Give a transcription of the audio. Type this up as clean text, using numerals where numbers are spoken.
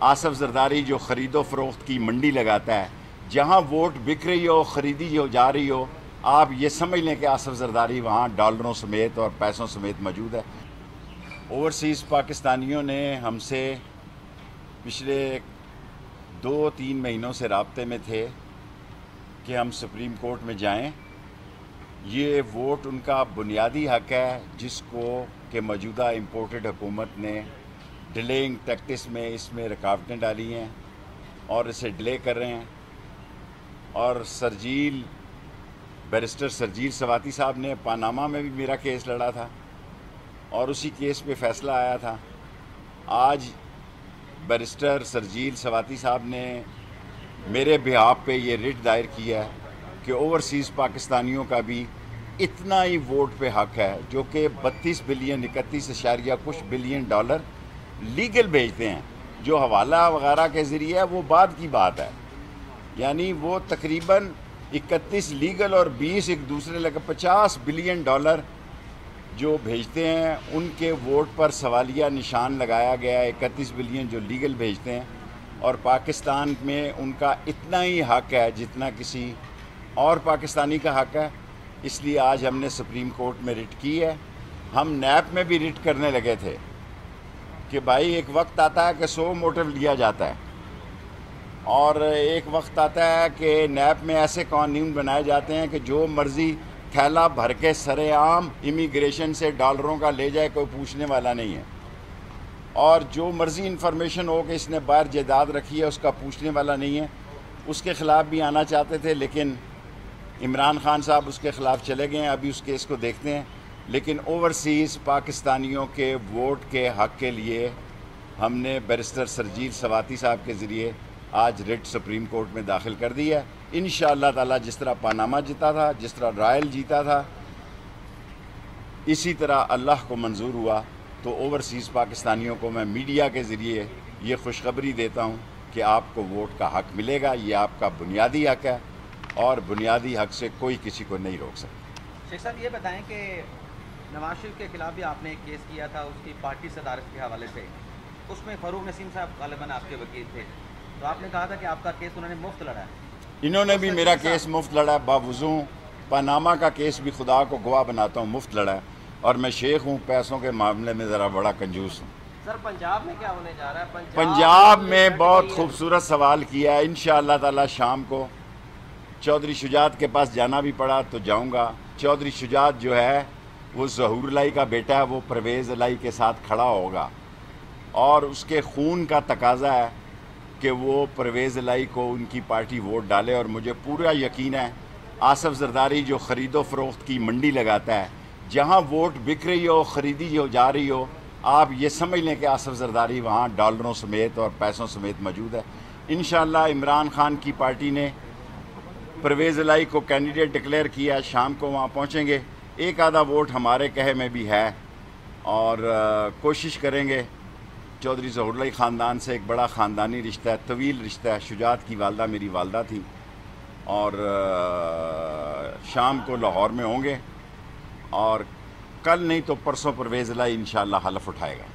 آصف زرداری جو خرید و فروخت کی منڈی لگاتا ہے، جہاں ووٹ بک رہی ہو، خریدی ہو جا رہی ہو، آپ یہ سمجھ لیں کہ آصف زرداری وہاں ڈالروں سمیت اور پیسوں سمیت موجود ہے۔ اوورسیز پاکستانیوں نے ہم سے پچھلے 2-3 مہینوں سے رابطے میں تھے کہ ہم سپریم کورٹ میں جائیں۔ یہ ووٹ ان کا بنیادی حق ہے جس کو کہ موجودہ امپورٹڈ حکومت نے ڈیلیئنگ ٹیکٹس میں اس میں رکاوٹیں ڈالی ہیں اور اسے ڈیلے کر رہے ہیں۔ اور بیرسٹر سرجیل سواتی صاحب نے پاناما میں بھی میرا کیس لڑا تھا اور اسی کیس پہ فیصلہ آیا تھا۔ آج بیرسٹر سرجیل سواتی صاحب نے میرے بہاف پہ یہ رٹ دائر کیا ہے کہ اوورسیز پاکستانیوں کا بھی اتنا ہی ووٹ پہ حق ہے، جو کہ 32 بلین 31 کچھ بلین ڈالر لیگل بھیجتے ہیں۔ جو حوالہ وغیرہ کے ذریعے ہے وہ بعد کی بات ہے، یعنی وہ تقریباً 31 لیگل اور 20 ایک دوسرے لگے 50 بلین ڈالر جو بھیجتے ہیں، ان کے ووٹ پر سوالیہ نشان لگایا گیا ہے۔ 31 بلین جو لیگل بھیجتے ہیں اور پاکستان میں ان کا اتنا ہی حق ہے جتنا کسی اور پاکستانی کا حق ہے۔ اس لیے آج ہم نے سپریم کورٹ میں رٹ کی ہے۔ ہم نیب میں بھی رٹ کرنے لگے تھے کہ بھائی ایک وقت آتا ہے کہ 100 موٹو لیا جاتا ہے اور ایک وقت آتا ہے کہ نیب میں ایسے قانون بنائے جاتے ہیں کہ جو مرضی تھیلا بھر کے سر عام امیگریشن سے ڈالروں کا لے جائے، کوئی پوچھنے والا نہیں ہے، اور جو مرضی انفارمیشن ہو کہ اس نے باہر جائیداد رکھی ہے اس کا پوچھنے والا نہیں ہے۔ اس کے خلاف بھی آنا چاہتے تھے لیکن عمران خان صاحب اس کے خلاف چلے گئے ہیں، ابھی اس کیس کو دیکھتے ہیں۔ لیکن اوورسیز پاکستانیوں کے ووٹ کے حق کے لیے ہم نے بیرسٹر سرجیل سواتی صاحب کے ذریعے آج رٹ سپریم کورٹ میں داخل کر دی ہے۔ انشاءاللہ تعالی جس طرح پاناما جیتا تھا، جس طرح رائل جیتا تھا، اسی طرح اللہ کو منظور ہوا تو اوورسیز پاکستانیوں کو میں میڈیا کے ذریعے یہ خوشخبری دیتا ہوں کہ آپ کو ووٹ کا حق ملے گا۔ یہ آپ کا بنیادی حق ہے اور بنیادی حق سے کوئی کسی کو نہیں روک سکتا۔ شیخ صاحب یہ بتائیں کہ نواز شریف کے خلاف بھی آپ نے ایک کیس کیا تھا اس کی پارٹی صدارت کے حوالے سے، اس میں فاروق نسیم صاحب غالباً آپ کے وکیل تھے، تو آپ نے کہا تھا کہ آپ کا کیس انہوں نے مفت لڑا ہے۔ انہوں نے بھی میرا کیس مفت لڑا ہے، باوضو پاناما کا کیس بھی خدا کو گواہ بناتا ہوں مفت لڑا ہے، اور میں شیخ ہوں، پیسوں کے معاملے میں ذرا بڑا کنجوس ہوں۔ سر پنجاب میں کیا ہونے جا رہا ہے؟ پنجاب میں بہت خوبصورت سوال کیا ہے۔ انشاءاللہ تعالی شام کو چودھری شجاعت کے پاس جانا بھی پڑا تو جاؤں گا۔ چودھری شجاعت جو ہے وہ ظہور الہی کا بیٹا ہے، وہ پرویز الہی کے ساتھ کھڑا ہوگا اور اس کے خون کا تقاضا ہے کہ وہ پرویز الہی کو ان کی پارٹی ووٹ ڈالے، اور مجھے پورا یقین ہے آصف زرداری جو خرید و فروخت کی منڈی لگاتا ہے، جہاں ووٹ بک رہی ہو، خریدی ہو جا رہی ہو، آپ یہ سمجھ لیں کہ آصف زرداری وہاں ڈالروں سمیت اور پیسوں سمیت موجود ہے۔ انشاءاللہ عمران خان کی پارٹی نے پرویز الہی کو کینڈیڈیٹ ڈکلیئر کیا، شام کو وہاں پہنچیں گے۔ ایک آدھا ووٹ ہمارے کہے میں بھی ہے اور کوشش کریں گے۔ چودھری ظہور الہی خاندان سے ایک بڑا خاندانی رشتہ ہے، طویل رشتہ ہے۔ شجاعت کی والدہ میری والدہ تھی، اور شام کو لاہور میں ہوں گے، اور کل نہیں تو پرسوں پرویز الہی انشاءاللہ حلف اٹھائے گا۔